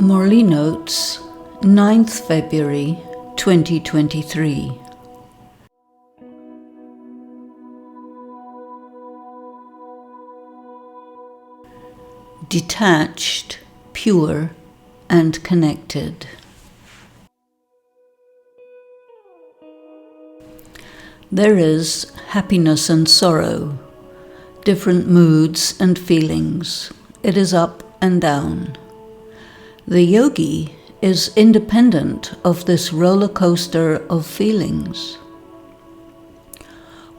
Murli Notes, 9th February 2023. Detached, pure and connected. There is happiness and sorrow, different moods and feelings. It is up and down. The yogi is independent of this roller coaster of feelings.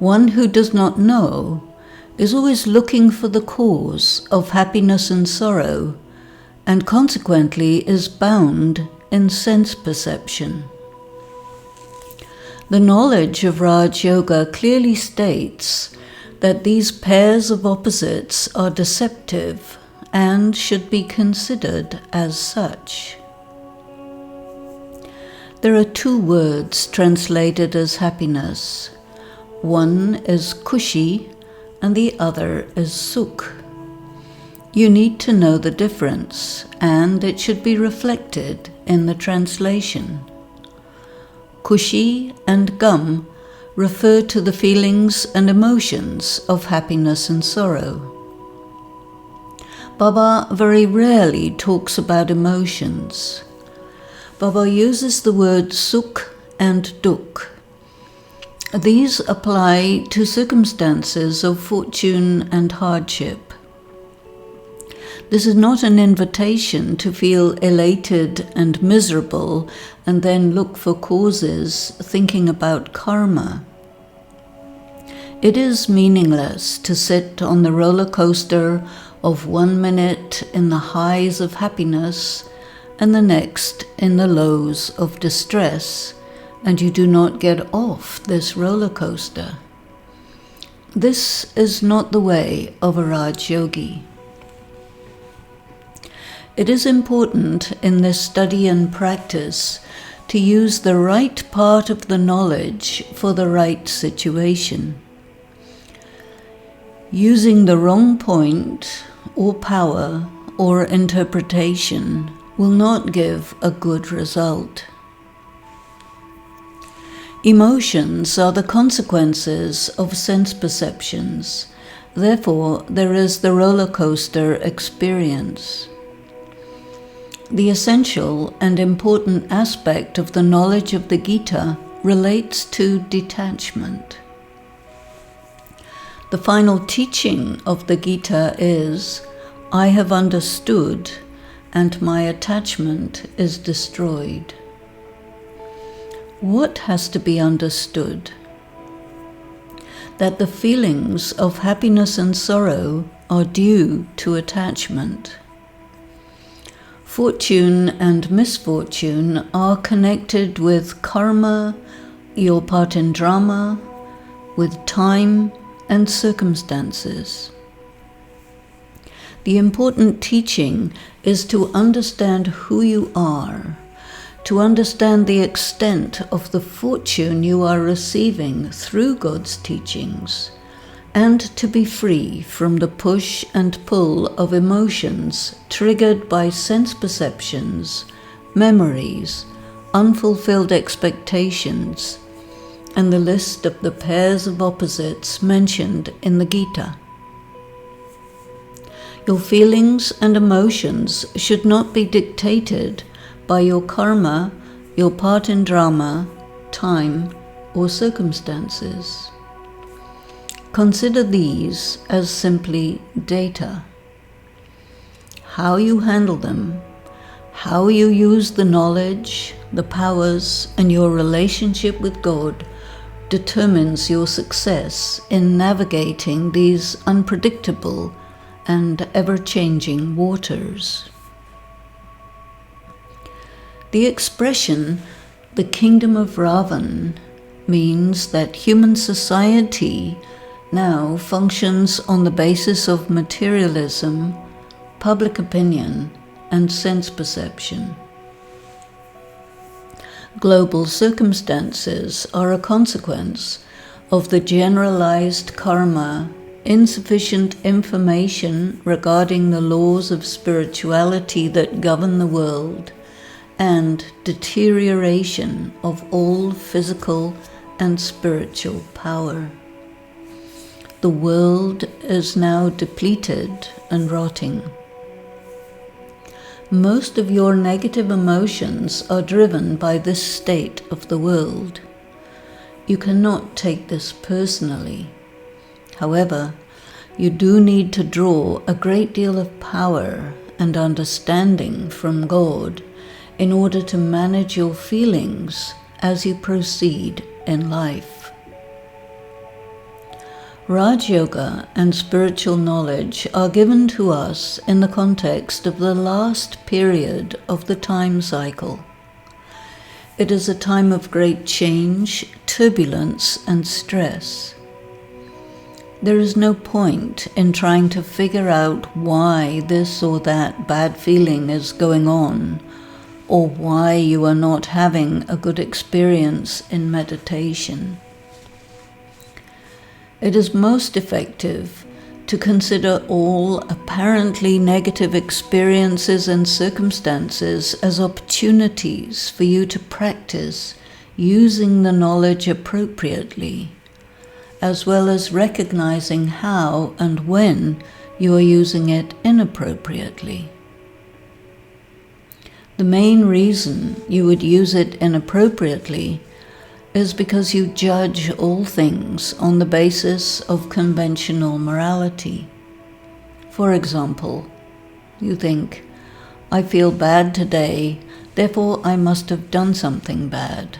One who does not know is always looking for the cause of happiness and sorrow, and consequently is bound in sense perception. The knowledge of Raj Yoga clearly states that these pairs of opposites are deceptive and should be considered as such. There are two words translated as happiness. One is kushi and the other is sukh. You need to know the difference, and it should be reflected in the translation. Kushi and gum refer to the feelings and emotions of happiness and sorrow. Baba very rarely talks about emotions. Baba uses the words sukh and dukh. These apply to circumstances of fortune and hardship. This is not an invitation to feel elated and miserable and then look for causes, thinking about karma. It is meaningless to sit on the roller coaster of 1 minute in the highs of happiness and the next in the lows of distress, and you do not get off this roller coaster. This is not the way of a Raj Yogi. It is important in this study and practice to use the right part of the knowledge for the right situation. Using the wrong point or power or interpretation will not give a good result. Emotions are the consequences of sense perceptions. Therefore, there is the roller coaster experience. The essential and important aspect of the knowledge of the Gita relates to detachment. The final teaching of the Gita is, I have understood and my attachment is destroyed. What has to be understood? That the feelings of happiness and sorrow are due to attachment. Fortune and misfortune are connected with karma, your part in drama, with time and circumstances. The important teaching is to understand who you are, to understand the extent of the fortune you are receiving through God's teachings, and to be free from the push and pull of emotions triggered by sense perceptions, memories, unfulfilled expectations, and the list of the pairs of opposites mentioned in the Gita. Your feelings and emotions should not be dictated by your karma, your part in drama, time, or circumstances. Consider these as simply data. How you handle them, how you use the knowledge, the powers, and your relationship with God determines your success in navigating these unpredictable and ever-changing waters. The expression, the kingdom of Ravan, means that human society now functions on the basis of materialism, public opinion, and sense perception. Global circumstances are a consequence of the generalized karma insufficient information regarding the laws of spirituality that govern the world, and deterioration of all physical and spiritual power. The world is now depleted and rotting. Most of your negative emotions are driven by this state of the world. You cannot take this personally. However, you do need to draw a great deal of power and understanding from God in order to manage your feelings as you proceed in life. Raj Yoga and spiritual knowledge are given to us in the context of the last period of the time cycle. It is a time of great change, turbulence, and stress. There is no point in trying to figure out why this or that bad feeling is going on, or why you are not having a good experience in meditation. It is most effective to consider all apparently negative experiences and circumstances as opportunities for you to practice using the knowledge appropriately, as well as recognizing how and when you are using it inappropriately. The main reason you would use it inappropriately is because you judge all things on the basis of conventional morality. For example, you think, I feel bad today, therefore I must have done something bad.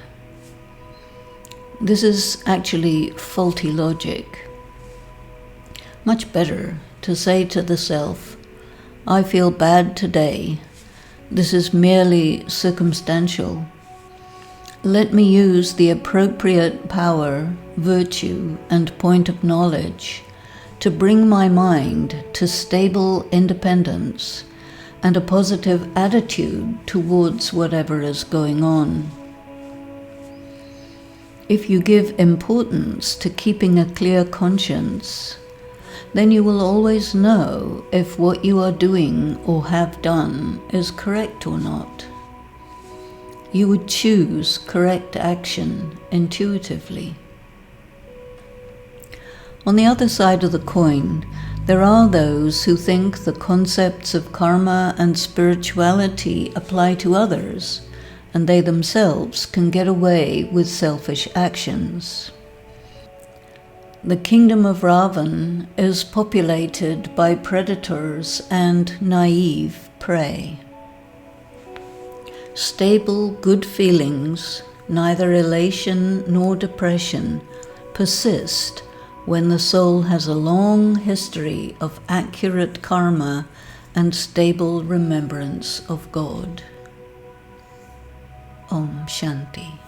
This is actually faulty logic. Much better to say to the self, I feel bad today. This is merely circumstantial. Let me use the appropriate power, virtue, and point of knowledge to bring my mind to stable independence and a positive attitude towards whatever is going on. If you give importance to keeping a clear conscience, then you will always know if what you are doing or have done is correct or not. You would choose correct action intuitively. On the other side of the coin, there are those who think the concepts of karma and spirituality apply to others, and they themselves can get away with selfish actions. The kingdom of Ravan is populated by predators and naive prey. Stable, good feelings, neither elation nor depression, persist when the soul has a long history of accurate karma and stable remembrance of God. Om Shanti.